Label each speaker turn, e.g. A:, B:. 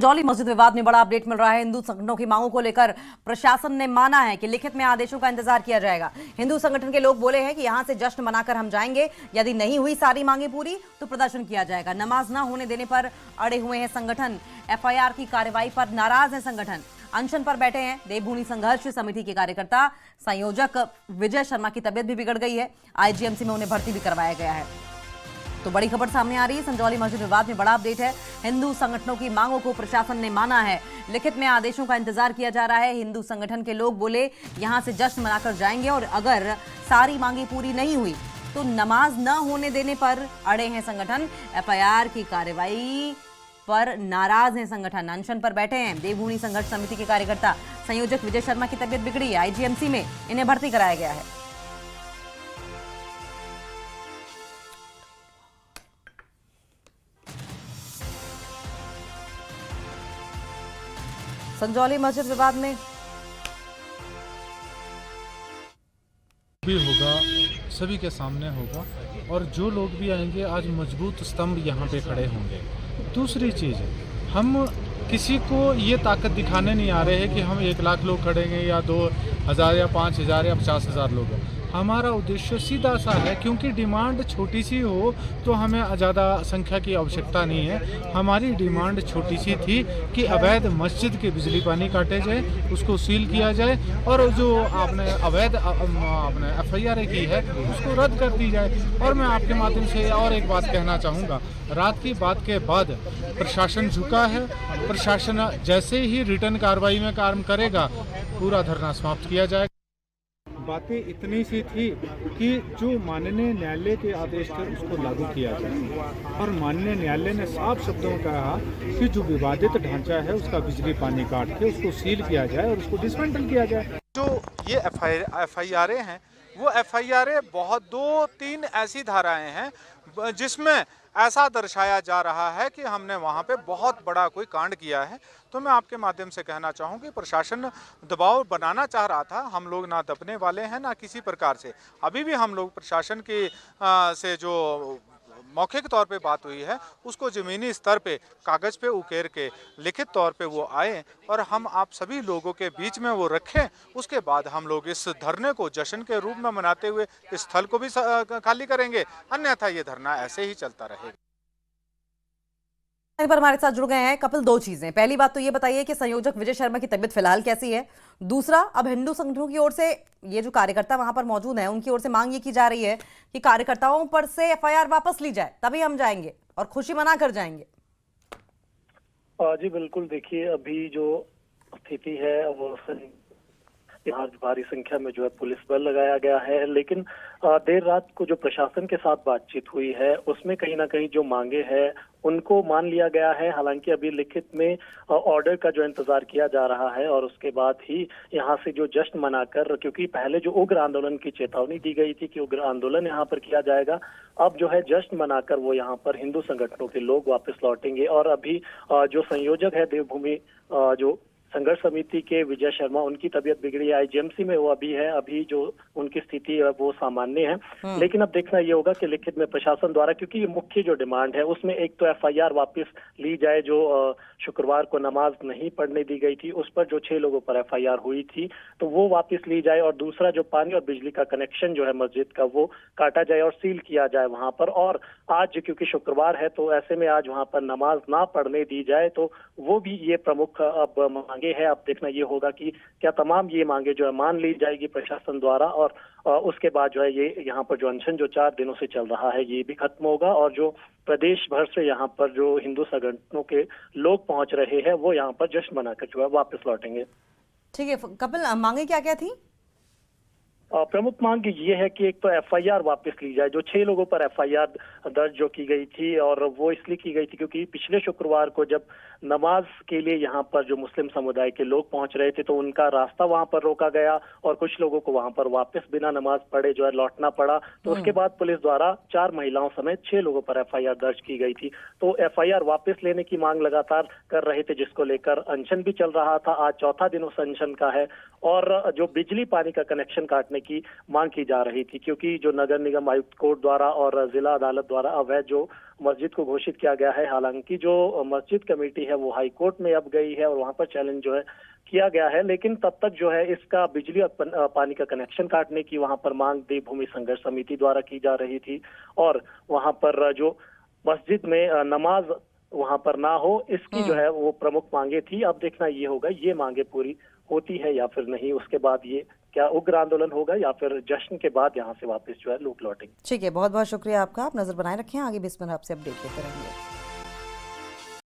A: जौली मस्जिद विवाद में बड़ा अपडेट मिल रहा है। हिंदू संगठनों की मांगों को लेकर प्रशासन ने माना है कि लिखित में आदेशों का इंतजार किया जाएगा। हिंदू संगठन के लोग बोले हैं कि यहां से जश्न मनाकर हम जाएंगे, यदि नहीं हुई सारी मांगे पूरी तो प्रदर्शन किया जाएगा। नमाज न होने देने पर अड़े हुए हैं संगठन। एफआईआर की कार्रवाई पर नाराज है संगठन। अनशन पर बैठे हैं देवभूमि संघर्ष समिति के कार्यकर्ता। संयोजक विजय शर्मा की तबियत भी बिगड़ गई है, आईजीएमसी में उन्हें भर्ती भी करवाया गया है। तो बड़ी खबर सामने आ रही है। संजौली मस्जिद विवाद में बड़ा अपडेट है। हिंदू संगठनों की मांगों को प्रशासन ने माना है, लिखित में आदेशों का इंतजार किया जा रहा है। हिंदू संगठन के लोग बोले यहां से जश्न मनाकर जाएंगे और अगर सारी मांगे पूरी नहीं हुई तो नमाज न होने देने पर अड़े हैं संगठन। एफआईआर की कार्रवाई पर नाराज हैं संगठन। अनशन पर बैठे हैं देवभूमि संघर्ष समिति के कार्यकर्ता। संयोजक विजय शर्मा की तबियत बिगड़ी है, आईजीएमसी में इन्हें भर्ती कराया गया है। संजौली मस्जिद विवाद में
B: भी होगा, सभी के सामने होगा और जो लोग भी आएंगे आज मजबूत स्तंभ यहाँ पे खड़े होंगे। दूसरी चीज़, हम किसी को ये ताकत दिखाने नहीं आ रहे हैं कि हम 1 लाख लोग खड़ेंगे या 2,000 या 5,000 या 50,000 लोग। हमारा उद्देश्य सीधा सा है, क्योंकि डिमांड छोटी सी हो तो हमें ज़्यादा संख्या की आवश्यकता नहीं है। हमारी डिमांड छोटी सी थी कि अवैध मस्जिद के बिजली पानी काटे जाए, उसको सील किया जाए और जो आपने अवैध आपने एफआईआर की है उसको रद्द कर दी जाए। और मैं आपके माध्यम से और एक बात कहना चाहूँगा, रात की बात के बाद प्रशासन झुका है। प्रशासन जैसे ही रिटर्न कार्रवाई में काम करेगा पूरा धरना समाप्त किया जाएगा। बातें इतनी सी थी कि जो माननीय न्यायालय के आदेश थे उसको लागू किया जाए और माननीय न्यायालय ने साफ शब्दों में कहा कि जो विवादित ढांचा है उसका बिजली पानी काट के उसको सील किया जाए और उसको डिसमेंटल किया जाए। जो ये एफआईआर हैं वो एफआईआर बहुत 2-3 ऐसी धाराएं हैं जिसमें ऐसा दर्शाया जा रहा है कि हमने वहाँ पे बहुत बड़ा कोई कांड किया है। तो मैं आपके माध्यम से कहना चाहूँ कि प्रशासन दबाव बनाना चाह रहा था। हम लोग ना दबने वाले हैं ना किसी प्रकार से। अभी भी हम लोग प्रशासन की से जो मौखिक तौर पे बात हुई है उसको ज़मीनी स्तर पे कागज़ पे उकेर के लिखित तौर पे वो आए और हम आप सभी लोगों के बीच में वो रखें। उसके बाद हम लोग इस धरने को जश्न के रूप में मनाते हुए इस स्थल को भी खाली करेंगे, अन्यथा ये धरना ऐसे ही चलता रहेगा।
A: पर हमारे साथ जुड़ गए हैं कपिल। 2 चीजें, पहली बात तो ये बताइए कि संयोजक विजय शर्मा की तबीयत फिलहाल कैसी है। दूसरा, अब हिंदू संगठनों की ओर से ये जो कार्यकर्ता वहां पर मौजूद हैं उनकी ओर से मांग ये की जा रही है कि कार्यकर्ताओं पर से एफआईआर वापस ली जाए, तभी हम जाएंगे और खुशी मना कर जाएंगे।
C: जी बिल्कुल, देखिए अभी जो स्थिति है वो यहाँ भारी संख्या में जो है पुलिस बल लगाया गया है, लेकिन देर रात को जो प्रशासन के साथ बातचीत हुई है उसमें कहीं ना कहीं जो मांगे हैं उनको मान लिया गया है। हालांकि अभी लिखित में ऑर्डर का जो इंतजार किया जा रहा है और उसके बाद ही यहाँ से जो जश्न मनाकर, क्योंकि पहले जो उग्र आंदोलन की चेतावनी दी गई थी कि उग्र आंदोलन यहाँ पर किया जाएगा, अब जो है जश्न मनाकर वो यहाँ पर हिंदू संगठनों के लोग वापस लौटेंगे। और अभी जो संयोजक है देवभूमि जो संघर्ष समिति के विजय शर्मा, उनकी तबीयत बिगड़ी है, आईजीएमसी में वो अभी है। अभी जो उनकी स्थिति है वो सामान्य है, लेकिन अब देखना ये होगा कि लिखित में प्रशासन द्वारा, क्योंकि ये मुख्य जो डिमांड है उसमें एक तो एफआईआर वापस ली जाए जो शुक्रवार को नमाज नहीं पढ़ने दी गई थी, उस पर जो 6 लोगों पर एफआईआर हुई थी तो वो वापस ली जाए, और दूसरा जो पानी और बिजली का कनेक्शन जो है मस्जिद का वो काटा जाए और सील किया जाए वहां पर। और आज क्योंकि शुक्रवार है तो ऐसे में आज वहां पर नमाज ना पढ़ने दी जाए, तो वो भी ये प्रमुख अब मांगे है। अब देखना ये होगा कि क्या तमाम ये मांगे जो है मान ली जाएगी प्रशासन द्वारा, और उसके बाद जो है ये यहाँ पर जो अनशन जो 4 दिनों से चल रहा है ये भी खत्म होगा और जो प्रदेश भर से यहाँ पर जो हिंदू संगठनों के लोग पहुंच रहे हैं वो यहाँ पर जश्न मनाकर जो है वापस लौटेंगे।
A: ठीक है कपिल, मांगे क्या क्या थी?
C: प्रमुख मांग ये है कि एक तो एफआईआर वापस ली जाए। जो 6 लोगों पर एफआईआर दर्ज जो की गई थी, और वो इसलिए की गई थी क्योंकि पिछले शुक्रवार को जब नमाज के लिए यहाँ पर जो मुस्लिम समुदाय के लोग पहुंच रहे थे तो उनका रास्ता वहां पर रोका गया और कुछ लोगों को वहां पर वापस बिना नमाज पढ़े जो है लौटना पड़ा। तो उसके बाद पुलिस द्वारा 4 महिलाओं समेत 6 लोगों पर एफआईआर दर्ज की गई थी। तो एफआईआर वापस लेने की मांग लगातार कर रहे थे, जिसको लेकर अनशन भी चल रहा था। आज 4था दिन उस अनशन का है। और जो बिजली पानी का कनेक्शन काटने करने की मांग की जा रही थी, क्योंकि जो नगर निगम आयुक्त कोर्ट द्वारा और जिला अदालत द्वारा अवैध जो मस्जिद को घोषित किया गया है, हालांकि जो मस्जिद कमेटी है वो हाई कोर्ट में अब गई है और वहां पर चैलेंज जो है किया गया है, लेकिन तब तक जो है इसका बिजली और पानी का कनेक्शन काटने की वहां पर मांग देवभूमि संघर्ष समिति द्वारा की जा रही थी और वहां पर जो मस्जिद में नमाज वहां पर ना हो, इसकी जो है वो प्रमुख मांगे थी। अब देखना ये होगा ये मांगे पूरी होती है या फिर नहीं, उसके बाद ये क्या उग्र आंदोलन होगा या फिर जश्न के बाद यहाँ से वापस जो है लोग लौटेंगे।
A: ठीक है, बहुत बहुत शुक्रिया आपका। आप नजर बनाए रखें, आगे भी इस पर आपसे अपडेट लेते रहेंगे।